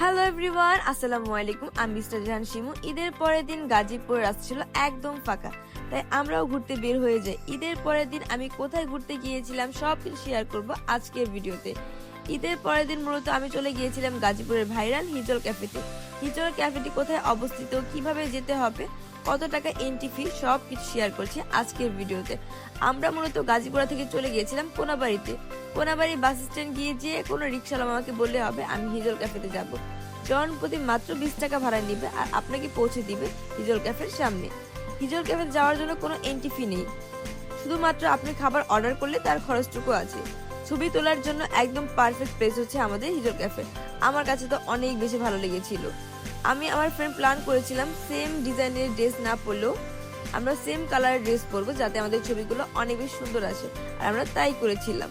Hello everyone, আসসালামু আলাইকুম। আমি মিস্টার জাহান শিমু। ঈদের পরের দিন গাজীপুর রাস্তা ছিল একদম ফাঁকা, তাই আমরাও ঘুরতে বের হয়ে যাই। ঈদের পরের দিন আমি কোথায় ঘুরতে গিয়েছিলাম সব কিছু শেয়ার করব আজকের ভিডিওতে। ঈদের পরের দিন মূলত আমি চলে গিয়েছিলাম গাজীপুরের ভাইরাল হিজল ক্যাফেতে। হিজল ক্যাফেটি কোথায় অবস্থিত, কিভাবে যেতে হবে, কত টাকা এন্ট্রি ফি, সব কিছু শেয়ার করছি আজকের ভিডিওতে। আমরা মূলত গাজীপুরা থেকে চলে গিয়েছিলাম কোনাবাড়িতে। কোনাবাড়ি বাস স্ট্যান্ড গিয়ে যে কোনো রিক্সাওয়ালা আমাকে বললে হবে আমি হিজল ক্যাফেতে যাব। জন প্রতি মাত্র 20 টাকা ভাড়া নিবে আর আপনাকে পৌঁছে দিবে হিজল ক্যাফের সামনে। হিজল ক্যাফে যাওয়ার জন্য কোনো এন্ট্রি ফি নেই, শুধুমাত্র আপনি খাবার অর্ডার করলে তার খরচটুকু আছে। ছবি তোলার জন্য একদম পারফেক্ট প্লেস হচ্ছে আমাদের হিজল ক্যাফে। আমার কাছে তো অনেক বেশি ভালো লেগেছিল। আমি আমার ফ্রেন্ড প্ল্যান করেছিলাম সেম ডিজাইনের ড্রেস না পরলেও আমরা সেম কালারের ড্রেস পরবো, যাতে আমাদের ছবিগুলো অনেক বেশি সুন্দর আসে, আর আমরা তাই করেছিলাম।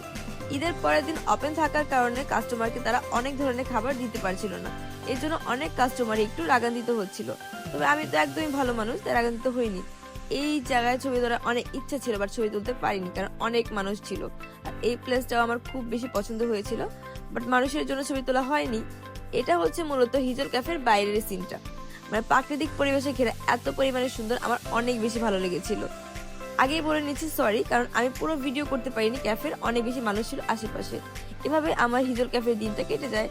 ঈদের পরের দিন ওপেন থাকার কারণে কাস্টমারকে তারা অনেক ধরনের খাবার দিতে পারছিল না, এর জন্য অনেক কাস্টমার একটু রাগান্বিত হচ্ছিল। তবে আমি তো একদমই ভালো মানুষ, তাই রাগান্বিত হইনি। এই জায়গায় ছবি তোলার অনেক ইচ্ছা ছিল, বাট ছবি তুলতে পারিনি কারণ অনেক মানুষ ছিল। আর এই প্লেসটাও আমার খুব বেশি পছন্দ হয়েছিল, বাট মানুষের জন্য ছবি তোলা হয়নি। এটা হচ্ছে মূলত হিজল ক্যাফের বাইরের সিনটা, মানে প্রাকৃতিক পরিবেশে ঘেরা এত পরিমাণে সুন্দর, আমার অনেক বেশি ভালো লেগেছিল। আগেই বলে নিচ্ছি সরি, কারণ আমি পুরো ভিডিও করতে পারিনি, ক্যাফের অনেক বেশি মানুষ ছিল আশেপাশে। এভাবে আমার হিজল ক্যাফের দিনটা কেটে যায়।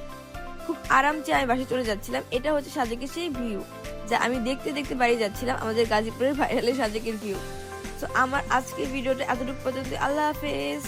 খুব আরামসে আমি বাসে চলে যাচ্ছিলাম। এটা হচ্ছে সাজেকের সেই ভিউ, যা আমি দেখতে দেখতে বাড়ি যাচ্ছিলাম, আমাদের গাজীপুরের ভাইরালের সাজেকের ভিউ। তো আমার আজকের ভিডিওটা এতটুকু পর্যন্ত। আল্লাহ হাফেজ।